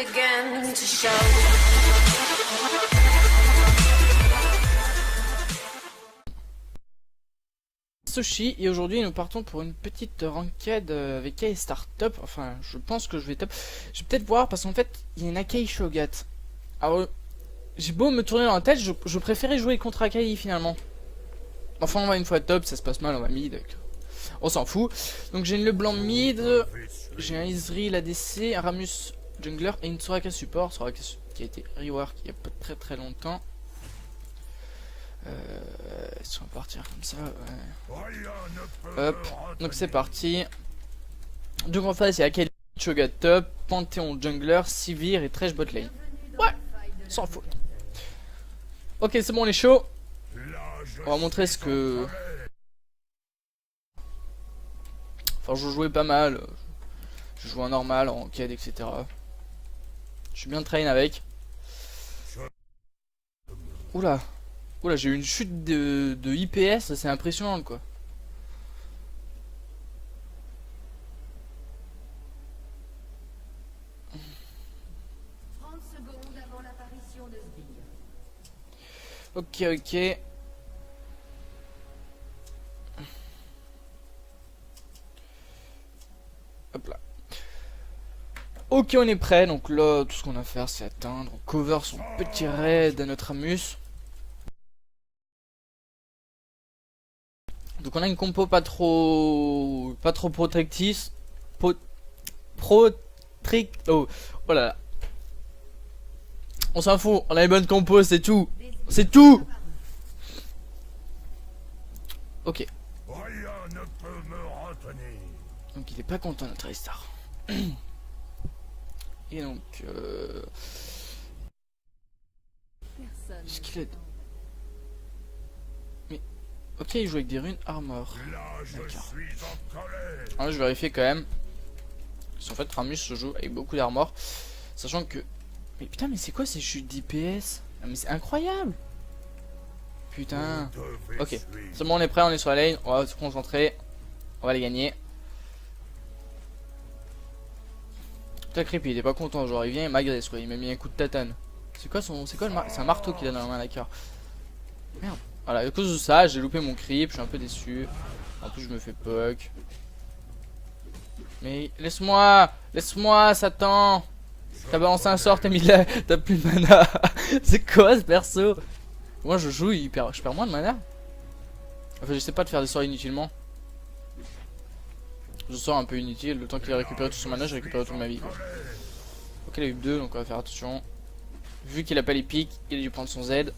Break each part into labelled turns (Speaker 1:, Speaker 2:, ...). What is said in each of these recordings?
Speaker 1: began to show.
Speaker 2: Sushi, et aujourd'hui nous partons pour une petite ranked avec Ace Star top. Enfin, je pense que je vais top. Je vais peut-être voir parce qu'en fait il y a une Akai Shogat. Alors j'ai beau me tourner dans la tête, je préférais jouer contre Akai finalement. Enfin, on va une fois top, ça se passe mal, on va mid. On s'en fout. Donc j'ai une LeBlanc mid, j'ai un Ezreal ADC, un Ramus jungler et une Soraka support. Soraka qui a été rework il y a pas très longtemps. Si on va partir comme ça, ouais. Hop, donc c'est parti. Donc en face il y a Akai Shogat top, Panthéon jungler, Sivir et Thresh bot lane. Ouais, sans faute. Ok, c'est bon, on est chaud. On va montrer ce que... Enfin, je jouais pas mal. Je jouais en normal, en ranked, etc. Je suis bien train avec. Oula. Oula, j'ai eu une chute de IPS, c'est impressionnant quoi. Ok, ok. Hop là. Ok, on est prêt. Donc là, tout ce qu'on a à faire, c'est atteindre. On cover son petit raid à notre Ramus. Donc on a une compo pas trop protectrice. Oh là là. On s'en fout. On a une bonne compo, c'est tout. C'est tout. Ok. Donc il est pas content notre Ace-Star. Et donc est-ce qu'il a... Mais ok, il joue avec des runes armor. D'accord. Alors je vérifie quand même. Parce qu'en fait Ramus se joue avec beaucoup d'armor. Sachant que... Mais putain, mais c'est quoi ces chutes d'IPS? Ah, mais c'est incroyable. Putain. Ok, c'est bon, on est prêt, on est sur la lane. On va se concentrer. On va les gagner. Putain, Creepy, il est pas content, genre il vient et m'agresse quoi, il m'a mis un coup de tatane. C'est quoi son... C'est quoi le c'est un marteau qu'il a dans la main, d'accord. Merde. Voilà, à cause de ça, j'ai loupé mon creep, je suis un peu déçu. En plus, je me fais poke. Mais laisse-moi, Satan. T'as balancé un sort, t'as mis de la... T'as plus de mana. C'est quoi ce perso? Moi je joue, je perds moins de mana. Enfin, j'essaie pas de faire des sorts inutilement. Je sors un peu inutile, le temps qu'il a récupéré tout son mana, j'ai récupéré toute ma vie quoi. Ok, il a eu 2, donc on va faire attention. Vu qu'il a pas les pics, il a dû prendre son Z.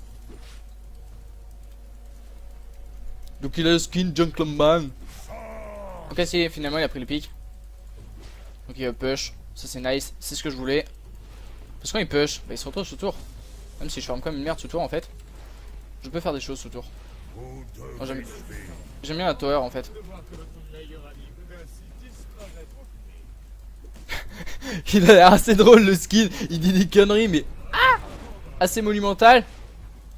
Speaker 2: Donc il a le skin gentleman. Ok, si finalement il a pris les pics. Donc il va push, ça c'est nice, c'est ce que je voulais. Parce que quand il push, bah, il se retrouve ce tour. Même si je farme comme une merde ce tour en fait. Je peux faire des choses ce tour. J'aime bien la tower en fait. Il a l'air assez drôle le skin, il dit des conneries mais assez monumental.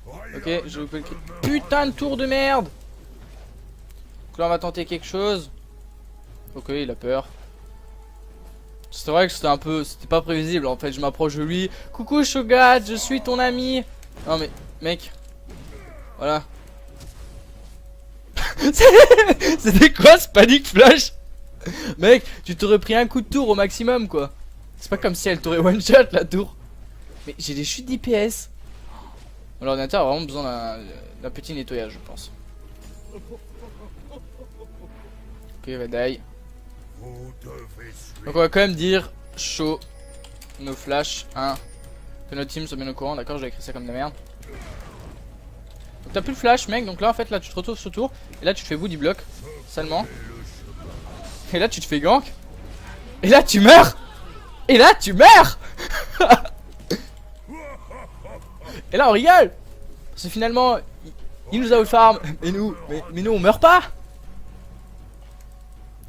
Speaker 2: Ok, je vous le... Putain de tour de merde. Donc là on va tenter quelque chose. Ok, il a peur. C'est vrai que c'était un peu... C'était pas prévisible en fait, je m'approche de lui. Coucou Shogat, je suis ton ami. Non mais, mec. Voilà. C'était quoi ce panic flash? Mec, tu t'aurais pris un coup de tour au maximum quoi. C'est pas comme si elle t'aurait one shot la tour. Mais j'ai des chutes d'IPS. L'ordinateur a vraiment besoin d'un petit nettoyage je pense. Ok, va die. Donc on va quand même dire chaud nos flash 1. Que notre team soit bien au courant, d'accord, j'ai écrit ça comme de la merde. Donc t'as plus le flash mec, donc là en fait là tu te retrouves ce tour. Et là tu te fais booty block, salement. Et là tu te fais gank. Et là tu meurs. Et là tu meurs. Et là on rigole. Parce que finalement il nous a out farm. Mais nous on meurt pas.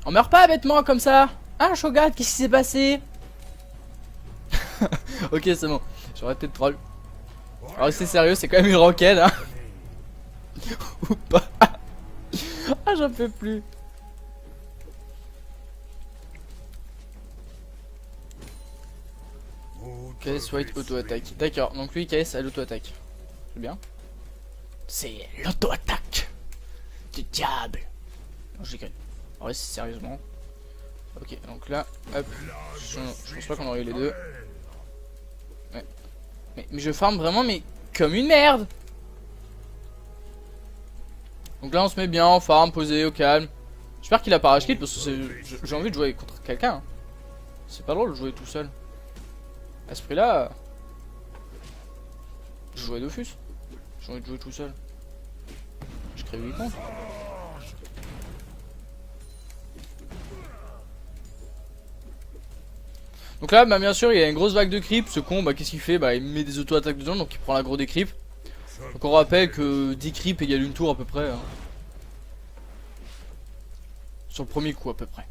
Speaker 2: On meurt pas bêtement comme ça. Hein Shogat, qu'est-ce qui s'est passé? Ok c'est bon, j'ai arrêté de troll. Alors c'est sérieux, c'est quand même une ranked hein. Ou pas. Ah j'en peux plus. KS White auto-attaque. D'accord, donc lui KS à l'auto-attaque. C'est bien. C'est l'auto-attaque du diable. Non, je déconne. En vrai, c'est sérieusement. Ok, donc là, hop. Je pense pas qu'on aurait eu les deux. Ouais. Mais je farm vraiment, mais comme une merde. Donc là, on se met bien, on farm, posé, au calme. J'espère qu'il a pas rage kill parce que j'ai envie de jouer contre quelqu'un. Hein. C'est pas drôle de jouer tout seul. À ce prix-là, je jouais Dofus. J'ai envie de jouer tout seul. Je crée 8 comptes. Donc là, bah, bien sûr, il y a une grosse vague de creep. Ce con, bah, qu'est-ce qu'il fait? Bah, il met des auto-attaques dedans, donc il prend l'aggro des creeps. Donc on rappelle que 10 creeps égale une tour à peu près. Hein. Sur le premier coup à peu près.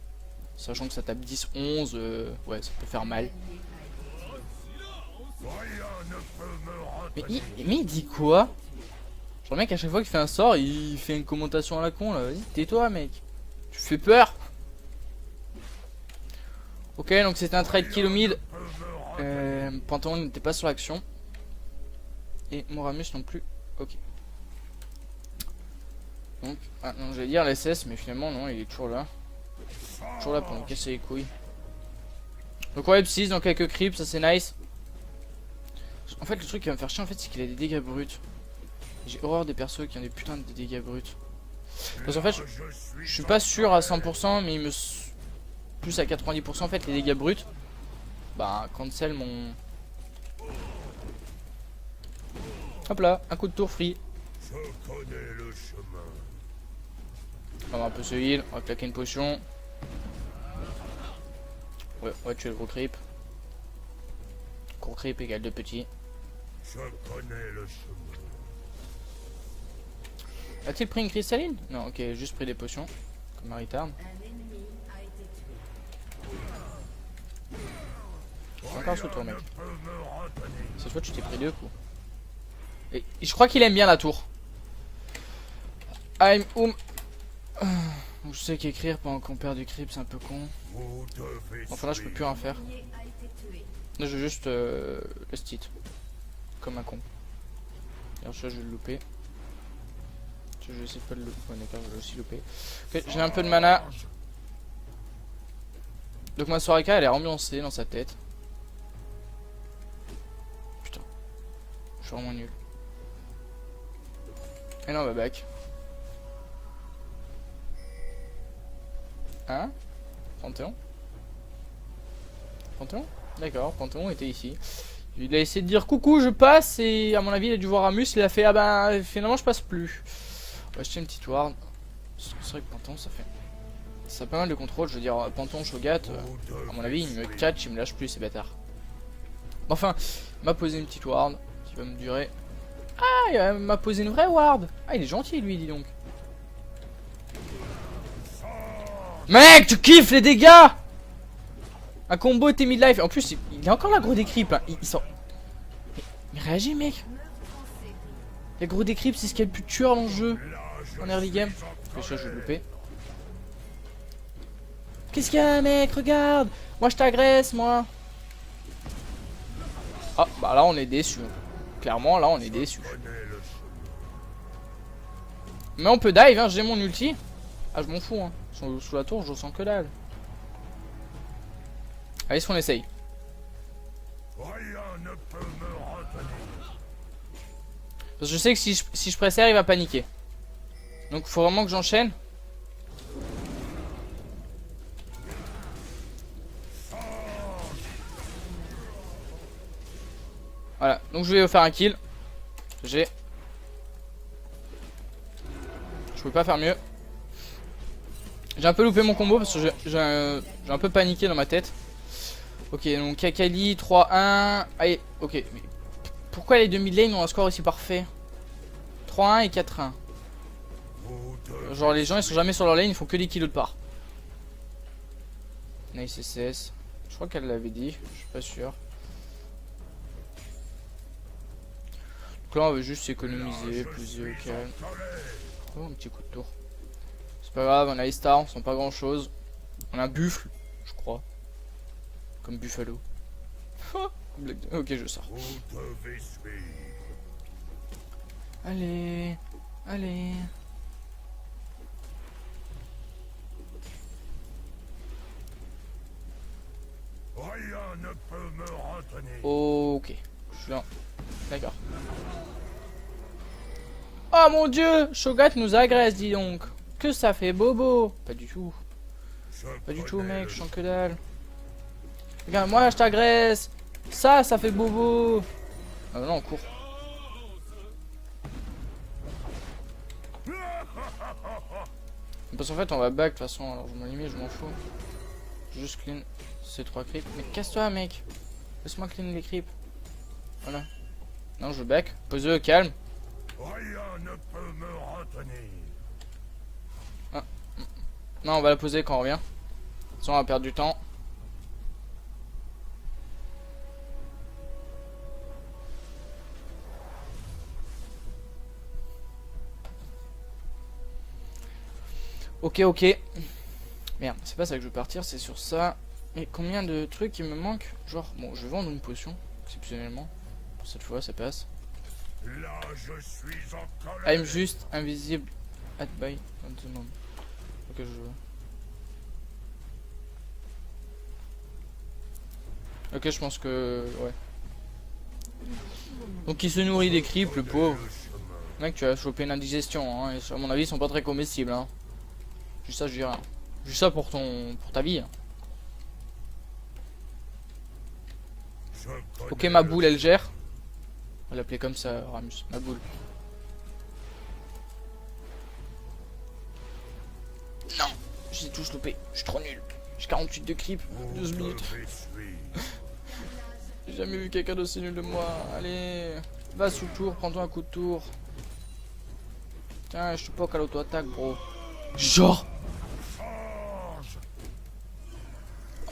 Speaker 2: Sachant que ça tape 10, 11, ouais, ça peut faire mal. Mais il dit quoi? Genre le mec à chaque fois qu'il fait un sort, il fait une commentation à la con là. Vas-y, tais-toi mec. Tu fais peur. Ok, donc c'était un trade kill au mid. Panthéon n'était pas sur l'action. Et Moramus non plus. Ok. Donc, ah non, j'allais dire l'SS, mais finalement non, il est toujours là. Toujours là pour me casser les couilles. Donc ouais, 6 dans quelques creeps, ça c'est nice. En fait, le truc qui va me faire chier, en fait, c'est qu'il a des dégâts bruts. J'ai horreur des persos qui ont des putains de dégâts bruts. Parce qu'en fait, je suis pas sûr à 100%, mais il me... Plus à 90%, en fait, les dégâts bruts, bah, cancel mon... Hop là, un coup de tour free. On va un peu se heal, on va claquer une potion. Ouais, on va tuer le gros creep. Gros creep égale 2 petits. A-t-il pris une cristalline? Non, ok, juste pris des potions. Comme un retard. Encore sous toi, mec. Cette fois, tu t'es pris 2 coups. Et je crois qu'il aime bien la tour. I'm je sais qu'écrire pendant qu'on perd du creep, c'est un peu con. Enfin là, je peux plus rien faire. Là, je vais juste le stit. Comme un con. Alors ça, je vais le louper. Je vais essayer de pas le louper. Ouais, d'accord, je vais aussi louper. Ok, j'ai un peu de mana. Donc ma Soraka, elle est ambiancée dans sa tête. Putain. Je suis vraiment nul. Et non, bah back. Hein? Panthéon? Panthéon? D'accord, Panthéon était ici. Il a essayé de dire coucou, je passe, et à mon avis, il a dû voir Amus, il a fait ah ben finalement je passe plus. On va acheter une petite ward. C'est vrai que Panthéon ça fait. Ça a pas mal de contrôle, je veux dire, Panthéon, Shogat, à mon avis, il me catch, il me lâche plus ces bâtards. Enfin, il m'a posé une petite ward qui va me durer. Ah, il m'a posé une vraie ward. Ah, il est gentil lui, dis donc. Mec, tu kiffes les dégâts! Un combo était mid-life. En plus, il y a encore la gros des creeps là. Il sort. Mais réagis, mec. La gros des creeps, c'est ce qu'il y a de plus tueur dans le jeu. En early game. Je vais le louper. Qu'est-ce qu'il y a, mec? Regarde. Moi, je t'agresse, moi. Ah, bah là, on est déçu. Clairement, là, on est déçu. Mais on peut dive, hein. J'ai mon ulti. Ah, je m'en fous, hein. Sous la tour, je ressens que dalle. Allez, est-ce qu'on essaye? Parce que je sais que si je presse R, il va paniquer. Donc, faut vraiment que j'enchaîne. Voilà, donc je vais faire un kill. Je peux pas faire mieux. J'ai un peu loupé mon combo parce que j'ai un peu paniqué dans ma tête. Ok, donc Akali 3-1. Allez, ok. Mais pourquoi les deux mid lane ont un score aussi parfait? 3-1 et 4-1. Genre les gens ils sont jamais sur leur lane, ils font que des kills de part. Nice SS. Je crois qu'elle l'avait dit, je suis pas sûr. Donc là on veut juste s'économiser, plus au calme. Oh, un petit coup de tour. C'est pas grave, on a les stars, on sent pas grand chose. On a un buffle, je crois. Comme Buffalo. Ok, je sors.
Speaker 1: Vous devez suivre.
Speaker 2: Allez, allez.
Speaker 1: Rien ne peut me retenir.
Speaker 2: Ok, je suis là. D'accord. Oh mon dieu, Shogat nous agresse, dis donc. Que ça fait bobo. Pas du tout. Pas du tout, mec, je sens que dalle. Regarde, moi je t'agresse. Ça fait bobo. Ah non, on court. Parce qu'en fait, on va back de toute façon, alors je m'en limite, je m'en fous. Juste clean ces 3 creeps. Mais casse-toi, mec. Laisse-moi clean les creeps. Voilà. Non, je back. Pose-le, calme.
Speaker 1: Rien ne peut me retenir.
Speaker 2: Non, on va la poser quand on revient. Sinon, on va perdre du temps. Ok, ok. Merde, c'est pas ça que je veux partir, c'est sur ça. Mais combien de trucs il me manque? Genre, bon, je vais vendre une potion, exceptionnellement. Pour cette fois, ça passe.
Speaker 1: Là, je suis en colère.
Speaker 2: I'm juste invisible at by at the moment. Ok, je... Ok, je pense que... Ouais. Donc il se nourrit des creeps, le pauvre. Mec, tu as chopé une indigestion, hein. Et à mon avis, ils sont pas très comestibles, hein. Juste ça, je dis rien. Juste ça pour ta vie. Hein. Ok, ma boule, elle gère. On va l'appeler comme ça, Ramus. Ma boule. Non, j'ai tous loupé. Je suis trop nul. J'ai 48 de creep, 12 minutes. J'ai jamais vu quelqu'un d'aussi nul de moi. Allez, va sous tour, prends-toi un coup de tour. Tiens, je te poke à l'auto-attaque, bro. Genre.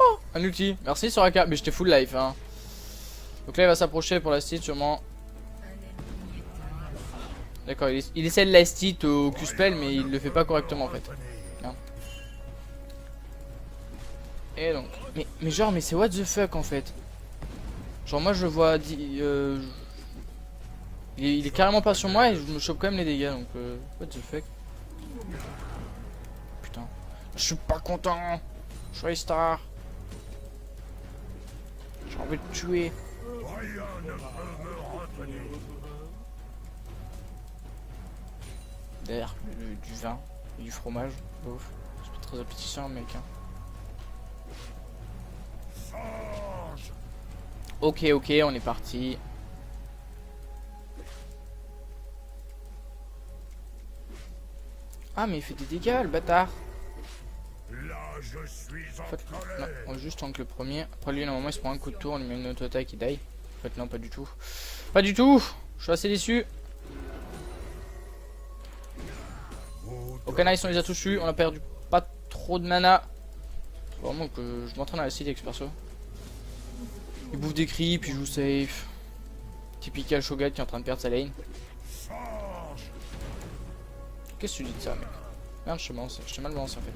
Speaker 2: Oh, un ulti. Merci Soraka. Mais j'étais full life, hein. Donc là, il va s'approcher pour la stit, sûrement. D'accord, il essaie de la stit au Q-spell, mais il le fait pas correctement, en fait. Non. Et donc. Mais genre, mais c'est what the fuck, en fait. Genre, moi, je vois... il est carrément pas sur moi et je me chope quand même les dégâts, donc... what the fuck. Putain. Je suis pas content. Je suis star. J'ai envie de tuer.
Speaker 1: Rien ne peut me retenir.
Speaker 2: D'ailleurs, du vin et du fromage. Ouf. C'est pas très appétissant, mec. Hein.
Speaker 1: Change.
Speaker 2: Ok, ok, on est parti. Ah, mais il fait des dégâts, le bâtard.
Speaker 1: Là, je suis en
Speaker 2: En fait, non,
Speaker 1: colère.
Speaker 2: on va juste tank le premier. Après, lui, normalement, il se prend un coup de tour, on lui met une auto-attaque, il die. En fait, non, pas du tout. Pas du tout. Je suis assez déçu. Ok, nice, on les a tous eu. On a perdu pas trop de mana. Faut vraiment que je m'entraîne à la cité avec ce perso. Il bouffe des creeps, il joue safe. Typical Shogat qui est en train de perdre sa lane.
Speaker 1: Change.
Speaker 2: Qu'est-ce que tu dis de ça, mec? Merde, je t'ai mal balancé en fait.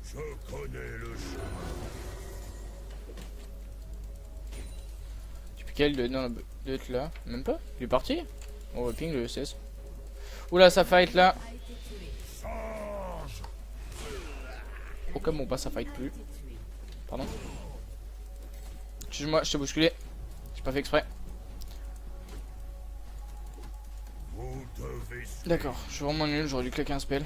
Speaker 1: Je connais le chemin.
Speaker 2: Typical de être là. Même pas? Il est parti? On va ping le SS. Oula, ça fight là.
Speaker 1: Change.
Speaker 2: Ok, bon, bah ça fight plus. Pardon. Excuse-moi, je t'ai bousculé. J'ai pas fait exprès.
Speaker 1: Vous devez suivre.
Speaker 2: D'accord, je suis vraiment nul, j'aurais dû claquer un spell.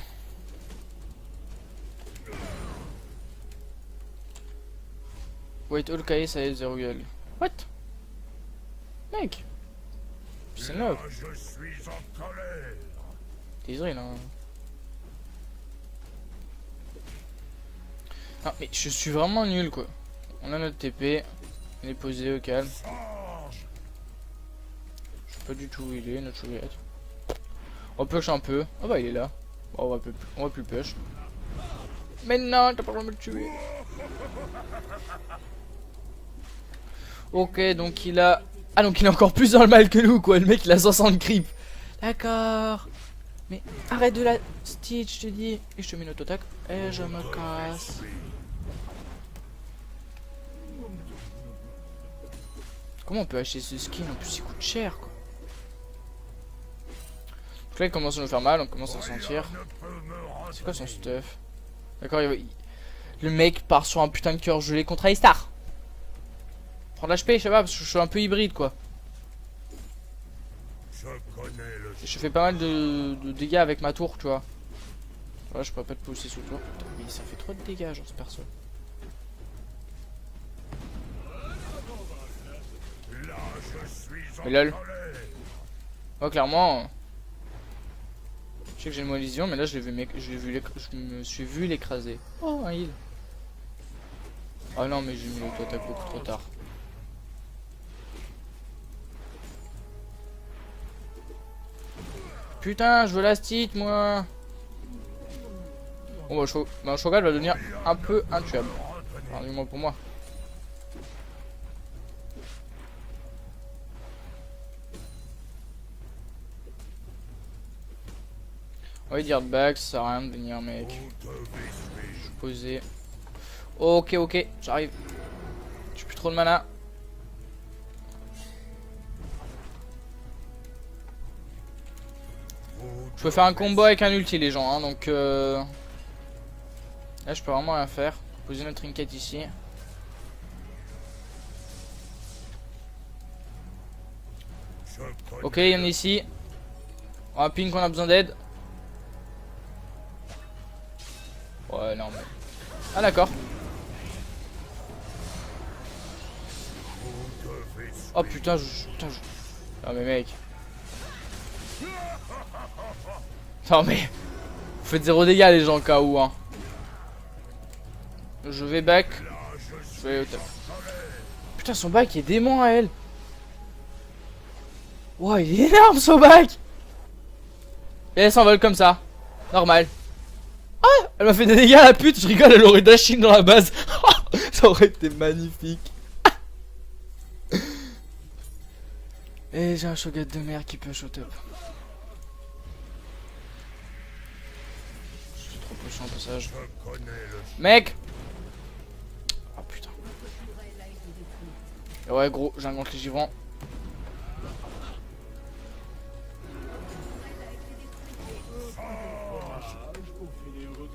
Speaker 2: Wait, all KS à 0 gueule. What? Mec! C'est
Speaker 1: Là,
Speaker 2: neuf.
Speaker 1: je suis en colère.
Speaker 2: T'es vrai là. Ah, mais je suis vraiment nul quoi. On a notre TP. Il est posé au calme.
Speaker 1: Change.
Speaker 2: Je sais pas du tout où il est, notre Shogat. On push un peu. Ah bah il est là. Bon, on va plus push. Mais non, t'as pas le droit de me tuer. Ok, donc il a... Ah donc il est encore plus dans le mal que nous quoi. Le mec il a 60 creep. D'accord. Mais arrête de la Stitch, je te dis. Et je te mets une auto-attaque. Et je me casse. Comment on peut acheter ce skin? En plus il coûte cher quoi. Donc là il commence à nous faire mal, on commence à le sentir. C'est quoi son stuff? D'accord, le mec part sur un putain de cœur gelé contre A-Star. Prendre l'HP, je sais pas, parce que je suis un peu hybride quoi. Je fais pas mal de dégâts avec ma tour, tu vois. Voilà, je pourrais pas te pousser sous tour. Putain, mais ça fait trop de dégâts, genre ce perso. Mais lol. Ouais, clairement. Je sais que j'ai une mauvaise vision, mais là je me suis vu l'écraser. Oh, un heal. Ah non, mais j'ai mis l'auto-attaque beaucoup trop tard. Putain, je veux la stit, moi. Bon, bah, Shogal va devenir un peu intuable. Enfin, du moins pour moi. On va dire back, ça sert à rien de venir, mec. Je suis posé. Ok, ok, j'arrive. J'ai plus trop de mana. Je peux faire un combo avec un ulti, les gens, hein, donc là je peux vraiment rien faire. Poser notre trinket ici. Ok, il y en a ici. On a ping, on a besoin d'aide. Ouais, non, mais. Ah, d'accord. Oh putain, Ah, mais mec. Non, mais. Vous faites 0 dégâts, les gens, cas où, hein. Je vais back. Je vais au top. Putain, son back est dément à elle. Wow, il est énorme son back. Et elle s'envole comme ça. Normal. Ah, elle m'a fait des dégâts la pute, je rigole, elle aurait dashing dans la base. Ça aurait été magnifique. Et j'ai un Shogat de mer qui push au top. Je suis trop puissant au passage. Mec. Oh putain. Et ouais gros, j'ai un contre les givrants.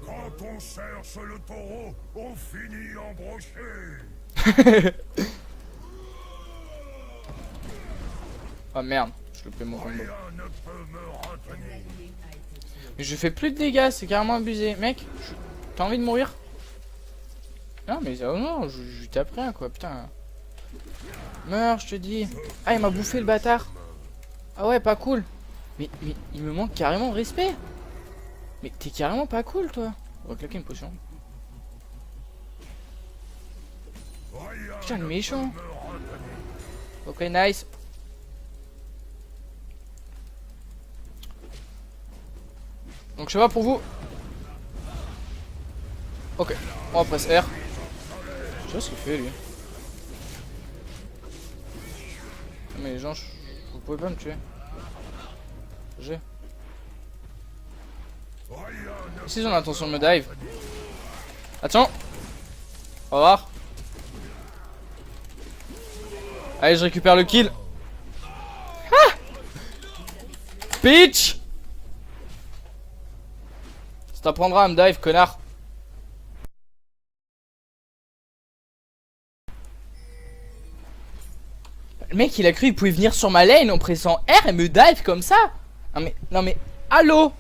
Speaker 1: Quand on cherche le taureau, on finit embroché.
Speaker 2: Oh merde, je loupé mon combo. Mais je fais plus de dégâts, c'est carrément abusé. Mec, t'as envie de mourir? Non mais oh non, je tape rien quoi, putain. Meurs, je te dis. Ah, il m'a bouffé le bâtard. Ah ouais, pas cool. Mais il me manque carrément de respect. Mais t'es carrément pas cool toi. On va claquer une potion. Putain, le méchant. Ok, nice. Donc je sais pas pour vous. Ok, on va presser R. Je sais pas ce qu'il fait lui. Non, mais les gens, vous pouvez pas me tuer. J'ai. Ici ils ont l'intention de me dive. Attention. Au revoir. Allez, je récupère le kill. Ah, Peach. Ça t'apprendra à me dive, connard. Le mec il a cru qu'il pouvait venir sur ma lane en pressant R et me dive comme ça. Non mais allô.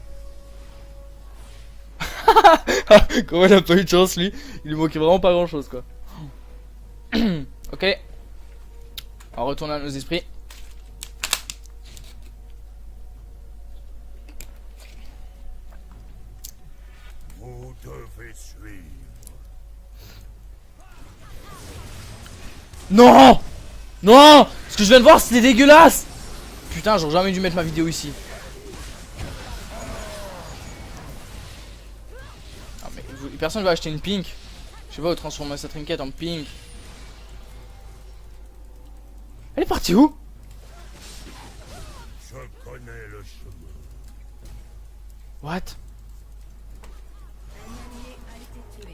Speaker 2: Comment il a pas eu de chance lui. Il lui manquait vraiment pas grand chose quoi. Ok. On retourne à nos esprits.
Speaker 1: Vous devez suivre.
Speaker 2: Non. Non. Ce que je viens de voir c'était dégueulasse. Putain, j'aurais jamais dû mettre ma vidéo ici. Ah, mais personne va acheter une pink. Je sais pas où transformer sa trinket en pink. Elle est partie où?
Speaker 1: Je connais le chemin.
Speaker 2: What?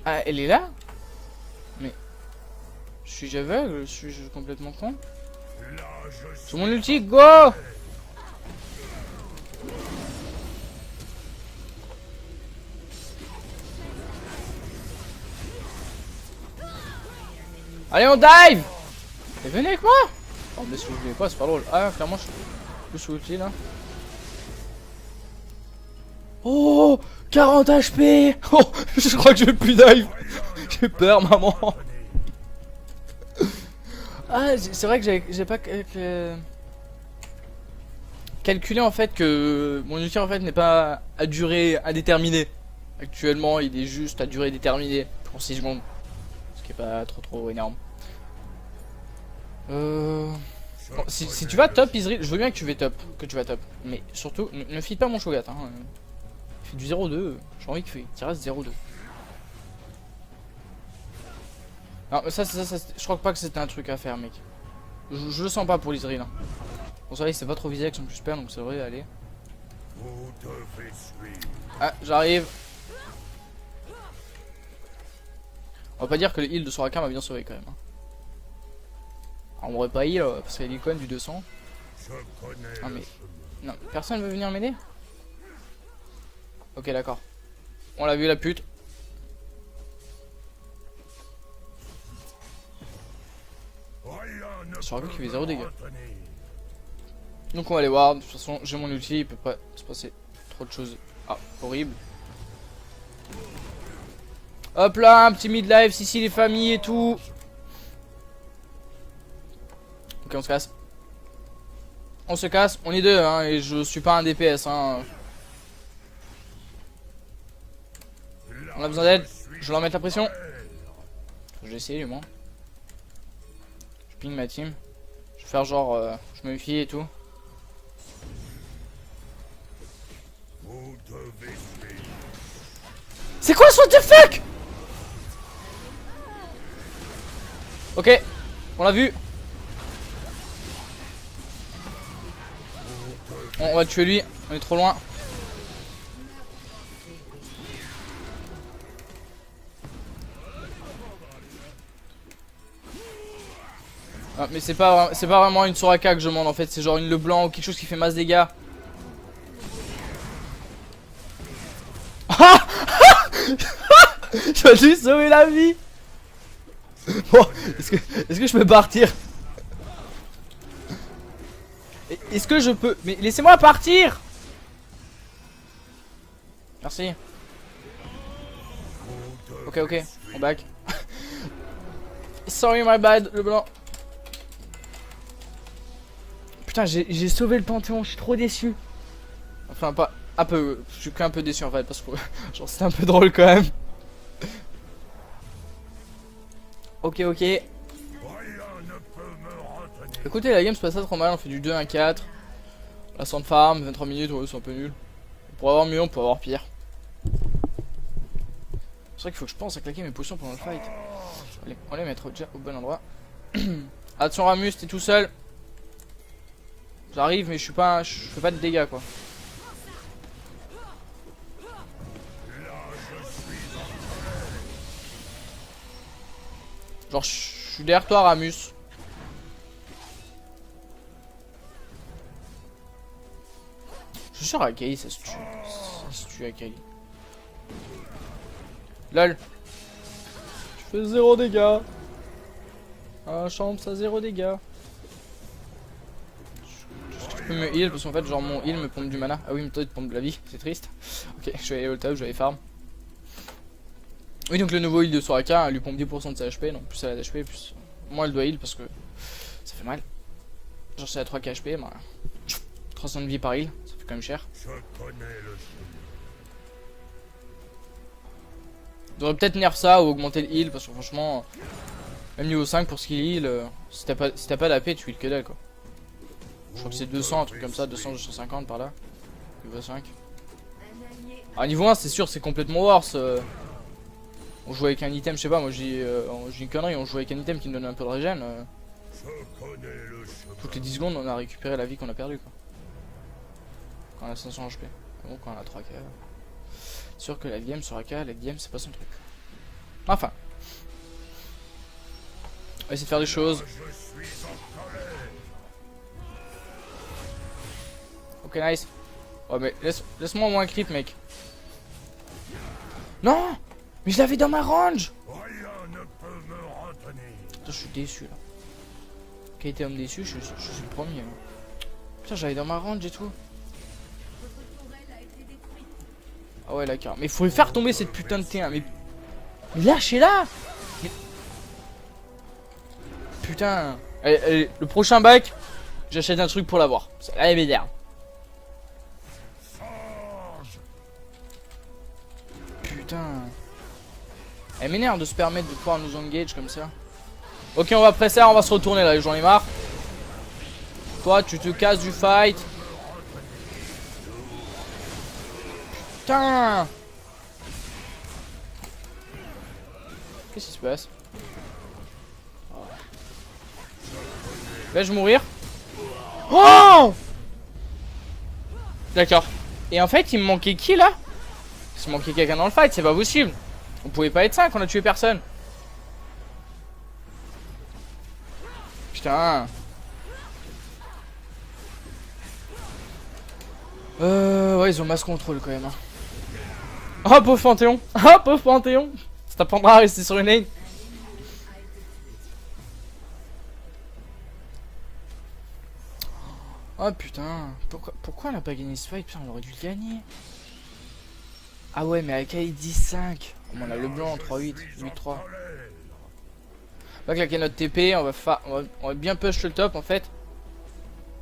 Speaker 2: Ah, elle est là? Mais... Suis-je aveugle? Suis-je complètement con?
Speaker 1: Là, je suis
Speaker 2: Sur mon ulti, go! Allez, on dive! Et venez avec moi! Oh, mais si vous voulez pas, c'est pas drôle. Ah, clairement, je suis plus sous ulti là. Oh! 40 HP! Oh! Je crois que je vais plus dive! J'ai peur, maman! Ah, c'est vrai que j'ai pas calculé en fait que mon ulti en fait n'est pas à durée indéterminée. Actuellement, il est juste à durée déterminée pour 6 secondes. Ce qui est pas trop énorme. Bon, si tu vas top, Israël, je veux bien que tu vas top. Mais surtout, ne feed pas mon Shogat. Hein. Il fait du 0-2. J'ai envie qu'il reste 0-2. Non, mais ça, je crois pas que c'était un truc à faire, mec. Je le sens pas pour l'Israël. Hein. Bon, ça va, c'est pas trop visé avec son plus père, donc ça devrait aller.
Speaker 1: Vous devez suivre.
Speaker 2: Ah, j'arrive. On va pas dire que le heal de Soraka m'a bien sauvé quand même. Hein. Alors, on aurait pas heal parce qu'il y a l'icône du 200.
Speaker 1: Je connais
Speaker 2: Ah,
Speaker 1: le
Speaker 2: mais...
Speaker 1: chemin.
Speaker 2: Non, personne veut venir m'aider? Ok, d'accord. On l'a vu, la pute.
Speaker 1: Rien ne
Speaker 2: Soraka
Speaker 1: peut
Speaker 2: qui fait
Speaker 1: me
Speaker 2: 0 dégâts.
Speaker 1: retenir.
Speaker 2: Donc on va aller voir. De toute façon, j'ai mon ulti, il peut pas se passer trop de choses. Ah, horrible. Hop là, un petit mid-life, ici les familles et tout. Ok, on se casse. On se casse, on est deux, hein, et je suis pas un DPS, hein. On a besoin d'aide, je vais leur mettre la pression. Je vais essayer, du moins. Je ping ma team. Je vais faire genre, je me méfie et tout.
Speaker 1: Vous devez suivre.
Speaker 2: C'est quoi ce what the fuck? Ok, on l'a vu. On va tuer lui, on est trop loin. Ah, mais c'est pas vraiment une Soraka que je demande en fait, c'est genre une Leblanc ou quelque chose qui fait masse dégâts. Ah j'ai dû sauver la vie. Bon, est-ce que je peux partir? Est-ce que je peux... Mais laissez-moi partir. Merci. Ok, on back. Sorry my bad, le blanc. Putain, j'ai sauvé le Panthéon, je suis trop déçu. Enfin, pas... Un peu... Je suis qu'un peu déçu en fait, parce que... Genre, c'était un peu drôle quand même. Ok.
Speaker 1: Rien ne peut me retenir.
Speaker 2: Écoutez, la game se passe pas trop mal, on fait du 2-1-4. La sans farm, 23 minutes, ouais, c'est un peu nul. On pourrait avoir mieux, on peut avoir pire. C'est vrai qu'il faut que je pense à claquer mes potions pendant le fight. Allez, on va les mettre déjà au bon endroit. Attention Ramus, t'es tout seul. J'arrive mais je suis pas, je fais pas de dégâts quoi. Genre je suis derrière toi Ramus. Je suis sûr Akali ça se tue. Ça se tue Akali. LOL. Tu fais 0 dégâts. Ah chambre ça 0 dégâts. Je peux me heal parce qu'en fait genre mon heal me pompe du mana. Ah oui mais toi il te pompe de la vie, c'est triste. Ok je vais aller au top, je vais aller farm. Oui donc le nouveau heal de Soraka lui pompe 10% de sa HP, donc plus elle a d'HP plus moins elle doit heal parce que ça fait mal. Genre c'est à 3 HP, bah, 300 de vie par heal, ça fait quand même cher.
Speaker 1: Je connais le chemin.
Speaker 2: J'aurais peut-être nerf ça ou augmenter le heal parce que franchement même niveau 5 pour ce qu'il heal, si t'as pas d'AP tu heal que dalle quoi. Je crois que c'est 200 un truc comme ça, 200 250 par là. Niveau 5. Ah niveau 1 c'est sûr c'est complètement worse. On joue avec un item, je sais pas, moi j'ai une connerie, on joue avec un item qui me donne un peu de régène.
Speaker 1: Je connais le chemin.
Speaker 2: Toutes les 10 secondes on a récupéré la vie qu'on a perdue quoi. Quand on a 500 HP. Bon quand on a 3K. Sûr que la game sur AK, la game c'est pas son truc. Enfin. On va essayer de faire des choses. Ok, nice. Oh, mais laisse-moi au moins un creep, mec. Non! Mais je l'avais dans ma range!
Speaker 1: Rien ne peut me retenir.
Speaker 2: Putain, je suis déçu là. Qui a été homme déçu, je suis le premier. Hein. Putain, j'avais dans ma range et tout. Ah ouais, d'accord. Mais faut lui faire tomber cette putain de T1. Mais lâchez-la! Mais... Putain. Allez, le prochain bac, j'achète un truc pour l'avoir. Allez, m'énerve. Putain. Elle m'énerve de se permettre de pouvoir nous engage comme ça. Ok, on va presser, on va se retourner là, j'en ai marre. Toi, tu te casses du fight. Putain. Qu'est-ce qui se passe? Vais-je mourir? Oh! D'accord. Et en fait, il me manquait qui là? Il me manquait quelqu'un dans le fight, c'est pas possible. On pouvait pas être 5, on a tué personne. Putain. Ouais, ils ont masse contrôle quand même. Hein. Oh, pauvre Panthéon. Oh, pauvre Panthéon. Ça t'apprendra à rester sur une lane. Oh putain. Pourquoi on a pas gagné ce fight? Putain, on aurait dû le gagner. Ah ouais, mais avec AI 10-5. On a le blanc en 3-8, 8-3. On va claquer notre TP, on va bien push le top en fait.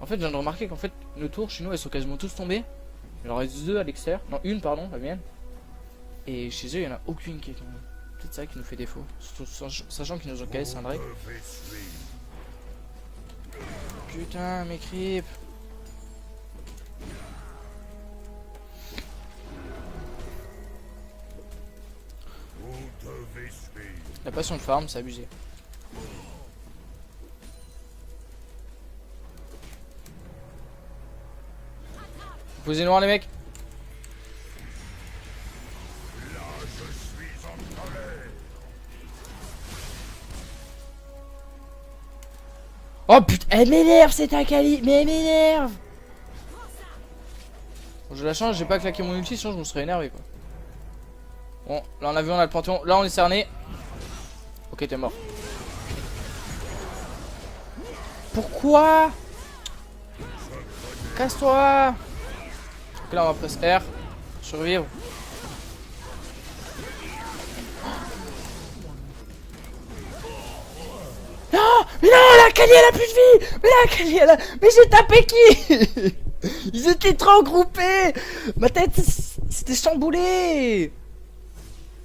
Speaker 2: En fait, je viens de remarquer qu'en fait, nos tours chez nous, elles sont quasiment tous tombées. Il en reste 2 à l'extérieur. Non, une, pardon, la mienne. Et chez eux, il n'y en a aucune qui est tombée. Peut-être ça qui nous fait défaut. Sachant qu'ils nous ont KS un Drake. Putain, mes creeps. La passion de farm, c'est abusé. Posez noir les mecs. Oh putain, elle m'énerve cette Akali, mais elle m'énerve. Bon, j'ai la chance, j'ai pas claqué mon ulti, sinon je me serais énervé quoi. Bon, là on a vu, on a le Panthéon, là on est cerné. Ok, t'es mort. Pourquoi? Casse-toi. Ok, là on va press R. Survivre. Non, mais non, la Kali elle a plus de vie. Mais la Kali elle a... Mais j'ai tapé qui? Ils étaient trop groupés. Ma tête c'était chamboulé.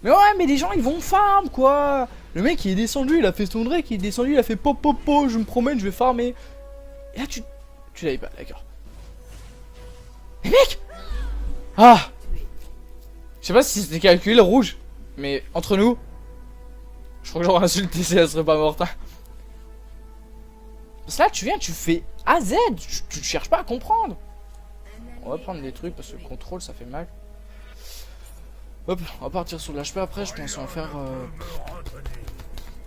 Speaker 2: Mais ouais, mais les gens ils vont farm quoi. Le mec il est descendu, il a fait son Drake, il est descendu, il a fait pop pop pop, je me promène, je vais farmer. Et là tu l'avais pas, d'accord. Mais mec. Ah. Je sais pas si c'était calculé le rouge, mais entre nous, je crois que j'aurais insulté si elle serait pas morte. Hein. Parce que là tu viens, tu fais A Z, tu cherches pas à comprendre. On va prendre des trucs parce que le contrôle ça fait mal. Hop, on va partir sur l'HP après, je pense en faire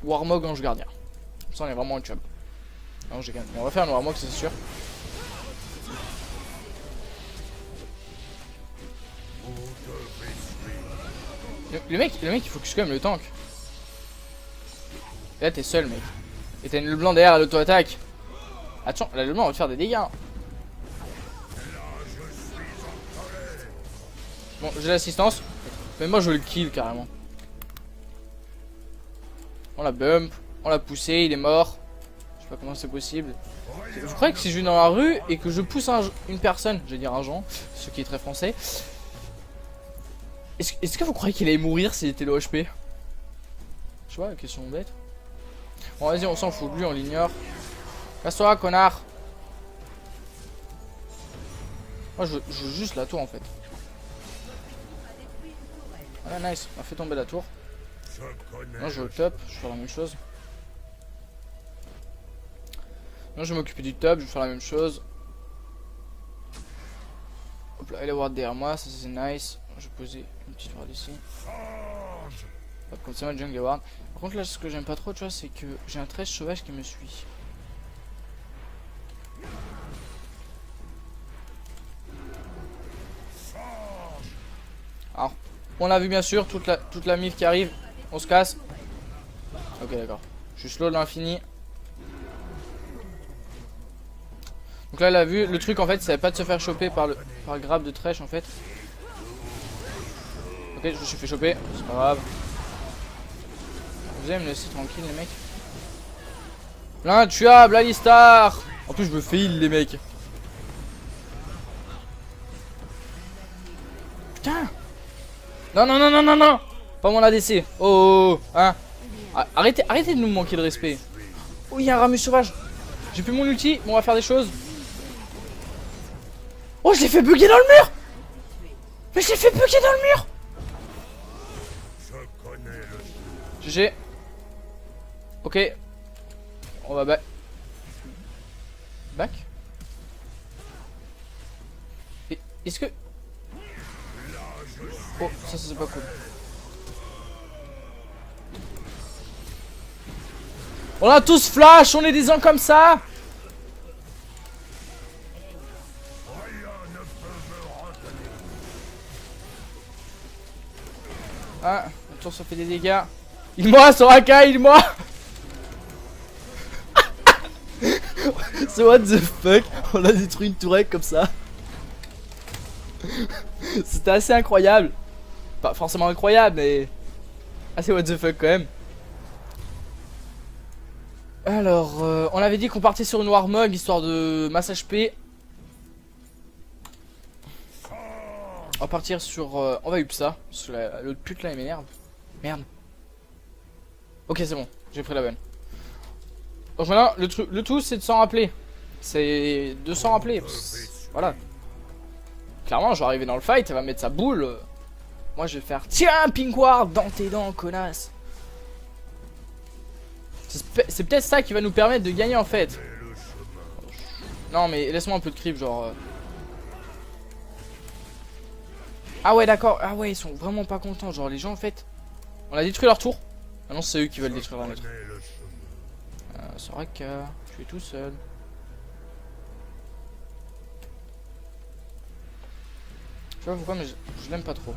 Speaker 2: Warmog Ange Gardien. Comme ça on est vraiment un chub. Non, j'ai gagné. On va faire un Warmog, c'est sûr. Le mec il focus quand même le tank. Et là t'es seul mec. Et t'as une blanc derrière à l'auto-attaque. Attention, là le blanc va te faire des dégâts. Bon, j'ai l'assistance. Mais moi je veux le kill carrément. On l'a bump, on l'a poussé, il est mort. Je sais pas comment c'est possible. Je crois que si je vais dans la rue et que je pousse une personne, je vais dire un Jean, ce qui est très français. Est-ce que vous croyez qu'il allait mourir s'il était low HP? Je sais pas, question bête. Bon vas-y, on s'en fout, lui on l'ignore. Casse-toi connard. Moi je veux juste la tour en fait. Ah nice, on a fait tomber la tour. Moi je veux le top, je vais faire la même chose. Non, je vais m'occuper du top, je vais faire la même chose. Hop là, il y a ward derrière moi, ça c'est nice. je vais poser une petite ward ici.
Speaker 1: Sage.
Speaker 2: Hop, comme ça ma jungle ward. Par contre là ce que j'aime pas trop tu vois c'est que j'ai un 13 sauvage qui me suit. Alors, on l'a vu bien sûr, toute la mif qui arrive. On se casse. Ok d'accord. Je suis slow de l'infini. Donc là, elle a vu, le truc en fait, c'est pas de se faire choper par le grab de Thresh en fait. Ok, je me suis fait choper, c'est pas grave. Vous allez me laisser tranquille les mecs. L'intuable, Alistar. En plus, je me fais heal les mecs. Putain. Non, non, non, non, non, non. Pas mon ADC. Oh, hein. Arrêtez de nous manquer de respect. Oh, il y a un Ramus sauvage. J'ai plus mon ulti, mais on va faire des choses. Oh, je l'ai fait bugger dans le mur. Mais je l'ai fait bugger dans le mur.
Speaker 1: Je connais le
Speaker 2: GG. Ok. On va back. Back. Est-ce que... Oh, ça c'est pas cool. On a tous flash, on est des ans comme ça. Ah, le tour ça fait des dégâts. Il moi, Soraka, il moi. C'est what the fuck. On a détruit une tourelle comme ça. C'était assez incroyable. Pas forcément incroyable, mais assez what the fuck quand même. Alors, on avait dit qu'on partait sur une Warmog histoire de masse HP. On va partir sur... on va up ça. Parce que l'autre pute là, il m'énerve. Merde. Ok, c'est bon. J'ai pris la bonne. Donc maintenant, le tout, c'est de s'en rappeler. C'est de s'en rappeler. Voilà. Clairement, je vais arriver dans le fight, elle va mettre sa boule. Moi, je vais faire... Tiens, Pink Ward, dans tes dents, connasse. C'est peut-être ça qui va nous permettre de gagner, en fait. Non, mais laisse-moi un peu de creep, genre... Ah ouais, d'accord. Ah ouais, ils sont vraiment pas contents. Genre, les gens, en fait... On a détruit leur tour. Maintenant, c'est eux qui veulent détruire la nôtre. Soraka, je suis tout seul. Je sais pas pourquoi, mais je l'aime pas trop.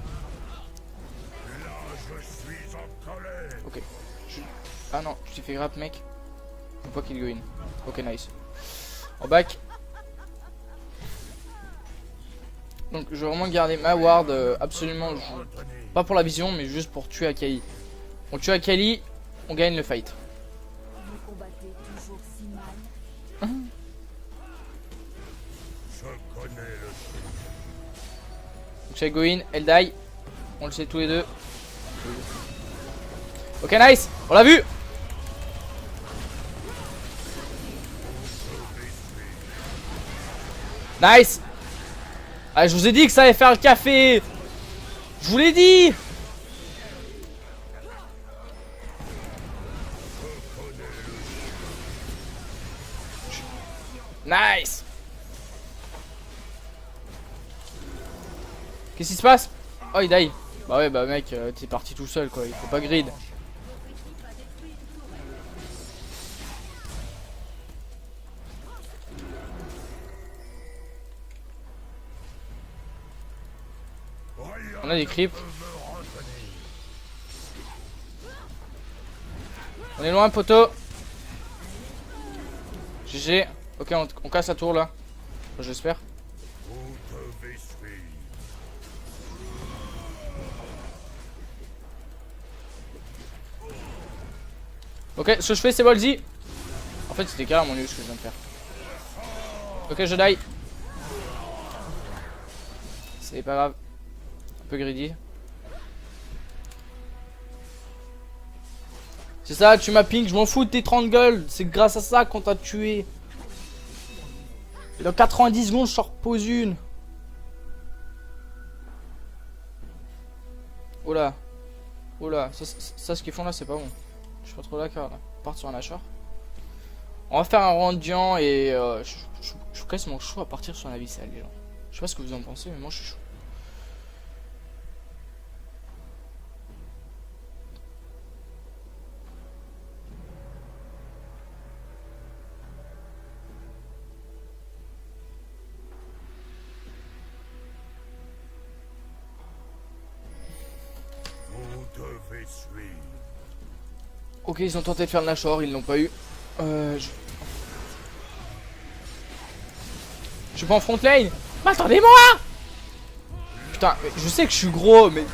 Speaker 2: Ok. Ah non, tu t'es fait grappe, mec. Faut pas qu'il go in. Ok, nice. En back. Donc, je vais vraiment garder ma ward absolument. Pas pour la vision, mais juste pour tuer Akali. On tue Akali, on gagne le fight. Donc c'est go in, elle die. On le sait tous les deux. Ok, nice. On l'a vu. Nice. Ah, je vous ai dit que ça allait faire le café. Je vous l'ai dit. Nice. Qu'est-ce qui se passe? Oh, il die. Bah ouais, bah mec, t'es parti tout seul quoi, il faut pas grid. On a des creeps. On est loin, poteau. GG. Ok, on casse la tour là. Enfin, j'espère. Ok, ce que je fais c'est Bolzy. En fait c'était carrément nul ce que je viens de faire. Ok, je die. C'est pas grave. Un peu greedy. C'est ça, tu m'as ping, je m'en fous de tes 30 gold. C'est grâce à ça qu'on t'a tué. Et dans 90 secondes, je sors pose une. Oh là. Oh là, ça ce qu'ils font là, c'est pas bon. Je suis pas trop d'accord là. On part sur un achat. On va faire un rendiant et je suis quasiment chaud à partir sur un abyssal les gens. Je sais pas ce que vous en pensez, mais moi je suis chaud.
Speaker 1: suivre.
Speaker 2: Ok, ils ont tenté de faire le Nashor, ils l'ont pas eu. Je suis pas en front lane. Mais attendez-moi. Putain, mais je sais que je suis gros, mais...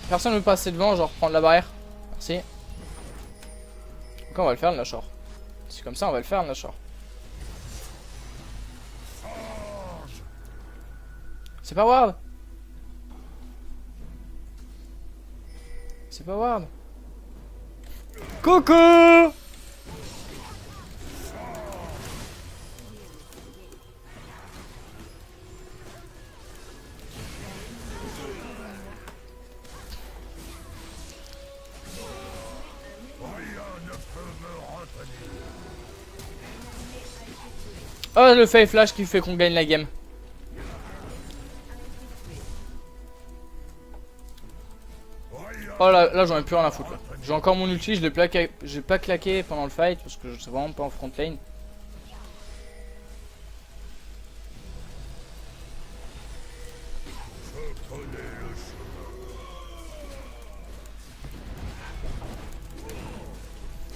Speaker 2: Personne ne veut passer devant, genre prendre la barrière. Merci. Donc on va le faire le Nashor. C'est comme ça, on va le faire le Nashor. C'est pas Ward. C'est pas Ward. Coucou. Oh, le Fake Flash qui fait qu'on gagne la game. Oh là j'en ai plus rien à foutre là. J'ai encore mon ulti, j'ai pas claqué pendant le fight parce que je suis vraiment pas en front lane.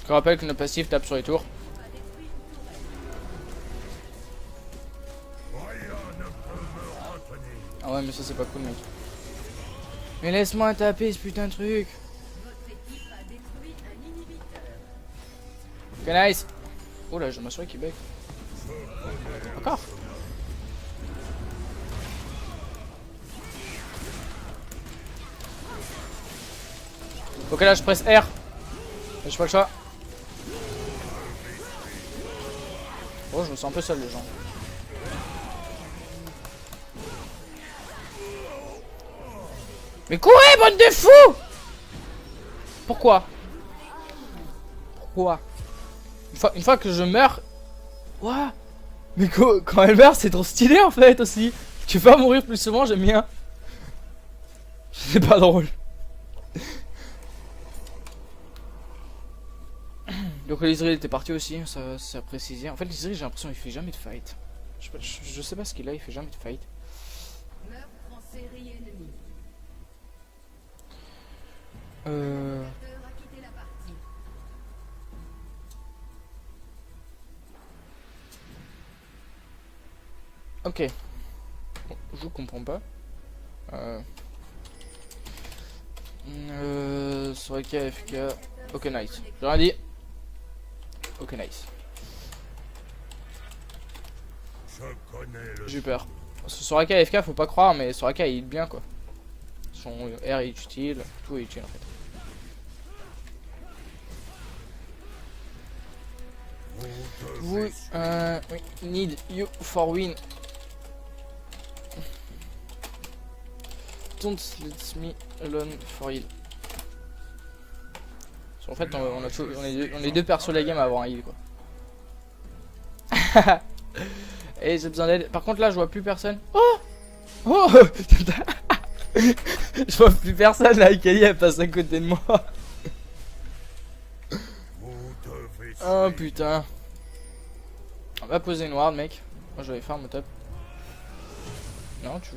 Speaker 2: Je rappelle que nos passifs tapent sur les tours. Ah ouais mais ça c'est pas cool mec. Mais laisse-moi taper ce putain de truc. Ok nice. Oh là je m'assure qu'il bug. Encore. Ok là je presse R. J'ai pas le choix. Oh je me sens un peu seul les gens. Mais courez, bande de fous! Pourquoi? Pourquoi? Une fois que je meurs... Ouah! Mais quand elle meurt, c'est trop stylé en fait aussi! Tu vas mourir plus souvent, j'aime bien. C'est pas drôle. Donc l'Israël était parti aussi, ça a précisé. En fait l'Israël j'ai l'impression qu'il fait jamais de fight. Je sais pas ce qu'il a, il fait jamais de fight. Ok. Bon, je comprends pas. Soraka AFK. Ok nice. J'ai rien dit. Ok nice. J'ai eu peur. Soraka AFK faut pas croire mais Soraka il est bien quoi. Son R est utile, tout est utile en fait. We need you for win. Don't let me alone for heal. En fait, on est deux persos la game à avoir un heal quoi. Et j'ai besoin d'aide. Par contre là, je vois plus personne. Oh, oh. Je vois plus personne là. Kali elle passe à côté de moi. Oh putain. On va poser une ward mec. Moi je vais faire mon top. Non tu...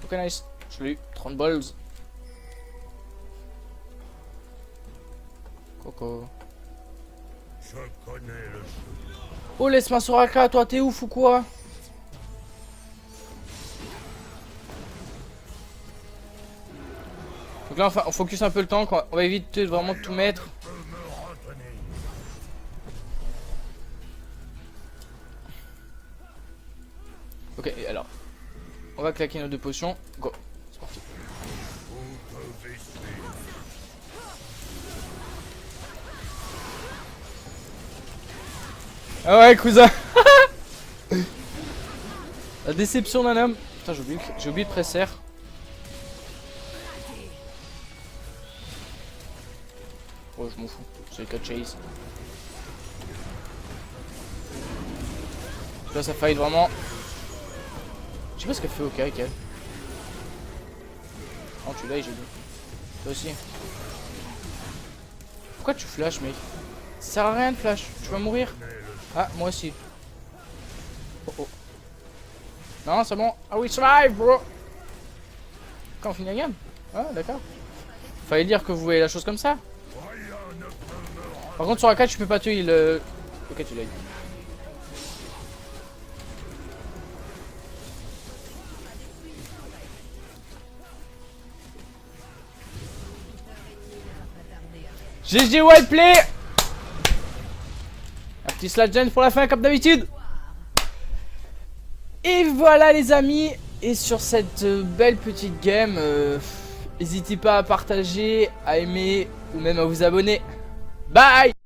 Speaker 2: Ok nice. Je l'ai eu. 30 balls. Coco. Oh laisse-moi Soraka, toi t'es ouf ou quoi? Donc là enfin, on focus un peu le temps, on va éviter de vraiment tout mettre. Ok, alors. On va claquer nos deux potions. Go. C'est parti. Ah ouais cousin. La déception d'un homme. Putain j'ai oublié de presser. Oh je m'en fous, c'est le cas de chase. Là ça fight vraiment. Je sais pas ce qu'elle fait au cas avec elle. Oh tu l'as j'ai dit. Toi aussi. Pourquoi tu flash mec? Ça sert à rien de flash, tu vas mourir. Ah moi aussi. Oh oh. Non, c'est bon. Ah oui, survive, bro. Quand on finit la game? Ah, d'accord. Fallait dire que vous voyez la chose comme ça. Par contre, sur la 4, je peux pas tuer le. Ok, tu l'as eu. GG Wildplay. Un petit slash gen pour la fin comme d'habitude. Et voilà les amis. Et sur cette belle petite game, n'hésitez pas à partager, à aimer ou même à vous abonner. Bye.